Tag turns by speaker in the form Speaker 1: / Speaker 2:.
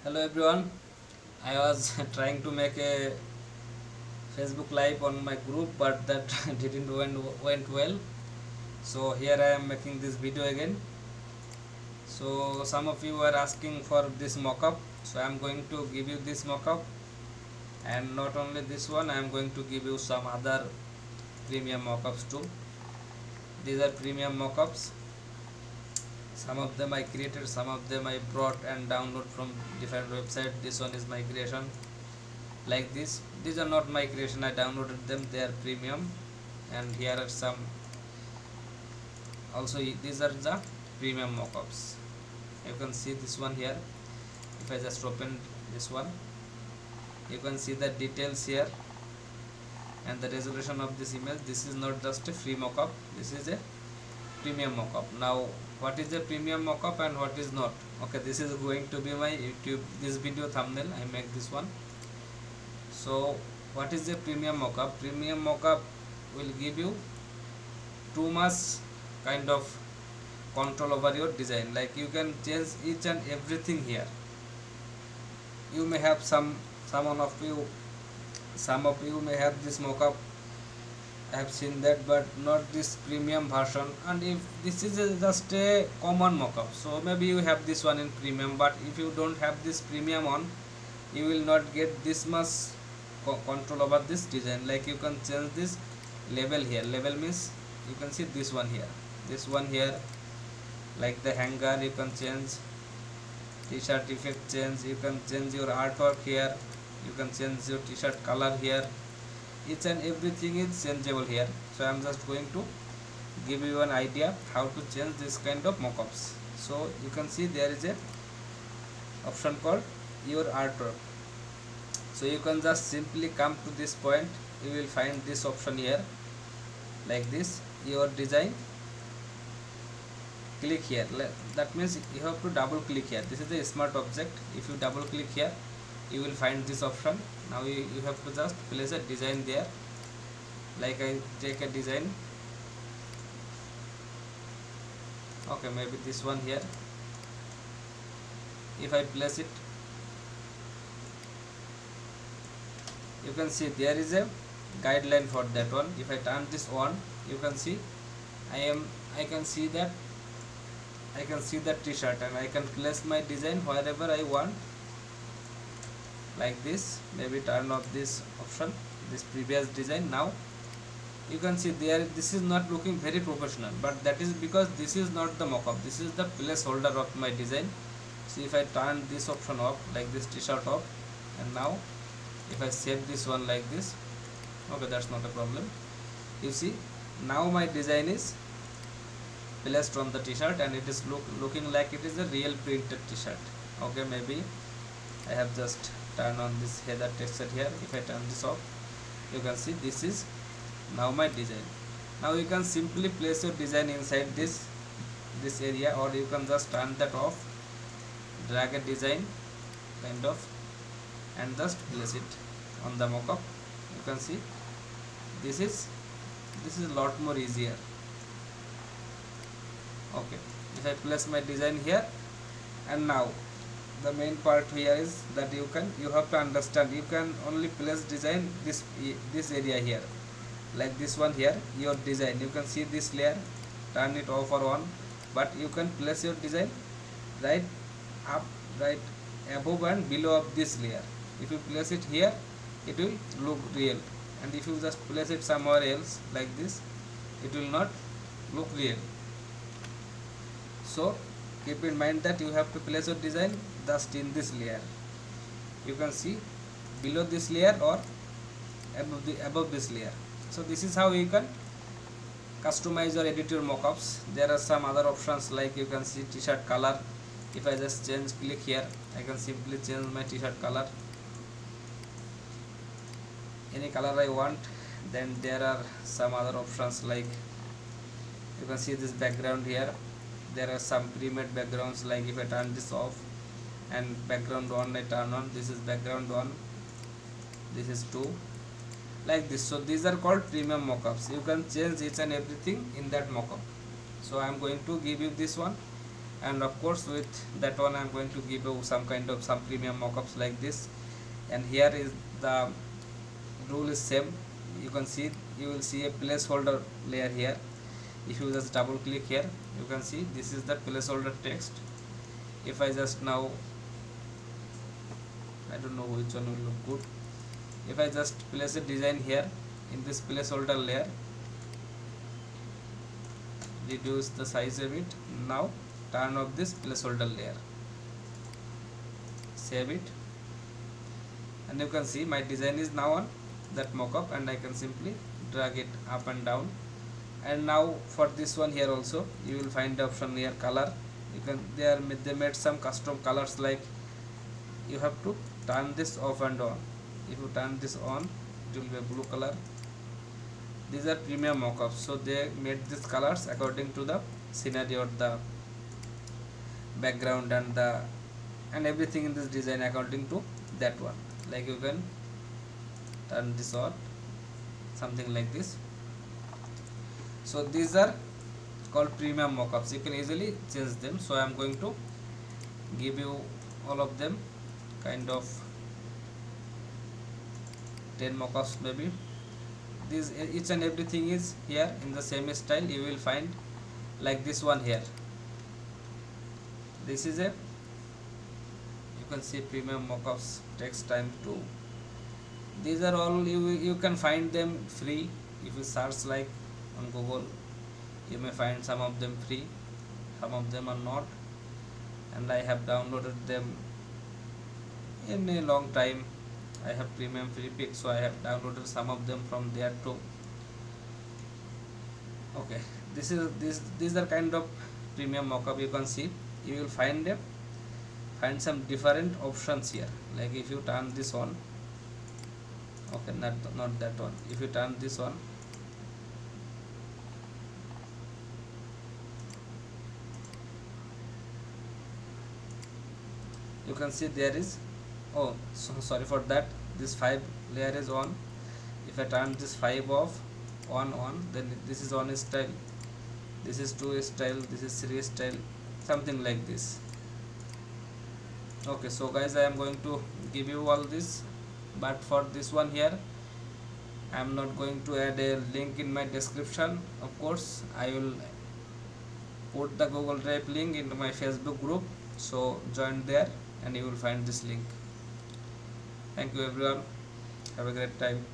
Speaker 1: Hello everyone. I was trying to make a Facebook live on my group, but that didn't went well. So here I am making this video again. So some of you were asking for this mockup. So I am going to give you this mockup, and not only this one, I am going to give you some other premium mockups too. These are premium mockups. Some of them I created, some of them I brought and download from different website. This one is my creation. Like this, these are not my creation, I downloaded them, they are premium. And here are some also, these are the premium mockups. You can see this one here. If I just open this one, you can see the details here and the resolution of this image. This is not just a free mockup, this is a premium mockup. Now what is a premium mockup and what is not? Okay, this is going to be my YouTube this video thumbnail. I make this one. So what is a premium mockup? Premium mockup will give you too much kind of control over your design. Like you can change each and everything here. You may have someone of you, some of you may have this mockup. I have seen that, but not this premium version. And if this is just a common mockup, so maybe you have this one in premium. But if you don't have this premium on, you will not get this much control over this design. Like you can change this label here. Label means you can see this one here, this one here. Like the hanger, you can change t-shirt effect, change, you can change your artwork here, you can change your t-shirt color here. Each and everything is changeable here. So I am just going to give you an idea how to change this kind of mockups. So you can see there is a option called your artwork. So you can just simply come to this point, you will find this option here, like this, your design. Click here. That means you have to double click here. This is the smart object. If you double click here, you will find this option. Now you have to just place a design there. Like I take a design. Okay, maybe this one here. If I place it, you can see there is a guideline for that one. If I turn this on, you can see I can see that I can see the t-shirt, and I can place my design wherever I want, like this. Maybe turn off this option, this previous design. Now you can see there, this is not looking very professional, but that is because this is not the mockup, this is the placeholder of my design. So if I turn this option off, like this t-shirt off, and now if I save this one like this, okay, that's not a problem. You see, now my design is placed on the t-shirt, and it is looking like it is a real printed t-shirt. Okay, maybe I have just turned on this header texture here. If I turn this off, you can see this is now my design. Now you can simply place your design inside this area, or you can just turn that off, drag a design kind of, and just place it on the mockup. You can see this is a lot more easier. Okay, if I place my design here, and now the main part here is that you have to understand, you can only place design this area here, like this one here, your design. You can see this layer, turn it off or on, but you can place your design right up, right above and below of this layer. If you place it here, it will look real, and if you just place it somewhere else like this, it will not look real. So keep in mind that you have to place your design just in this layer. You can see below this layer or above this layer. So this is how you can customize or edit your mockups. There are some other options, like you can see t-shirt color. If I just click here, I can simply change my t-shirt color, any color I want. Then there are some other options, like you can see this background here. There are some pre-made backgrounds, like if I turn this off and background on, I turn on, this is background on, this is 2, like this. So these are called premium mockups. You can change each and everything in that mockup. So I am going to give you this one. and of course with that one I'm going to give you some kind of some premium mockups like this. And here is the rule is same. You can see, you will see a placeholder layer here. If you just double click here, you can see this is the placeholder text. If I just now, I don't know which one will look good. If I just place a design here in this placeholder layer, reduce the size a bit, now turn off this placeholder layer, save it, and you can see my design is now on that mockup, and I can simply drag it up and down. And now for this one here also you will find the option here color. You can, they made some custom colors, like you have to turn this off and on. If you turn this on, it will be a blue color. These are premium mockups, so they made these colors according to the scenery or the background and everything in this design according to that one. Like you can turn this on, something like this. So these are called premium mockups. You can easily change them. So I am going to give you all of them, kind of 10 mockups maybe. This each and everything is here in the same style. You will find like this one here. This is a, you can see premium mockups, takes time to. These are all you can find them free. If you search like on Google, you may find some of them free, some of them are not, and I have downloaded them in a long time. I have premium free pick, so I have downloaded some of them from there too. Okay, these are kind of premium mockup. You can see, you will find some different options here. Like if you turn this on, okay, not that one. If you turn this on, you can see there is, oh, so sorry for that, this 5 layer is on. If I turn this 5 off, on, then this is on style, this is 2 style, this is 3 style, something like this. Okay, so guys, I am going to give you all this, but for this one here I am not going to add a link in my description. Of course I will put the Google Drive link into my Facebook group, so join there and you will find this link. Thank you everyone, have a great time.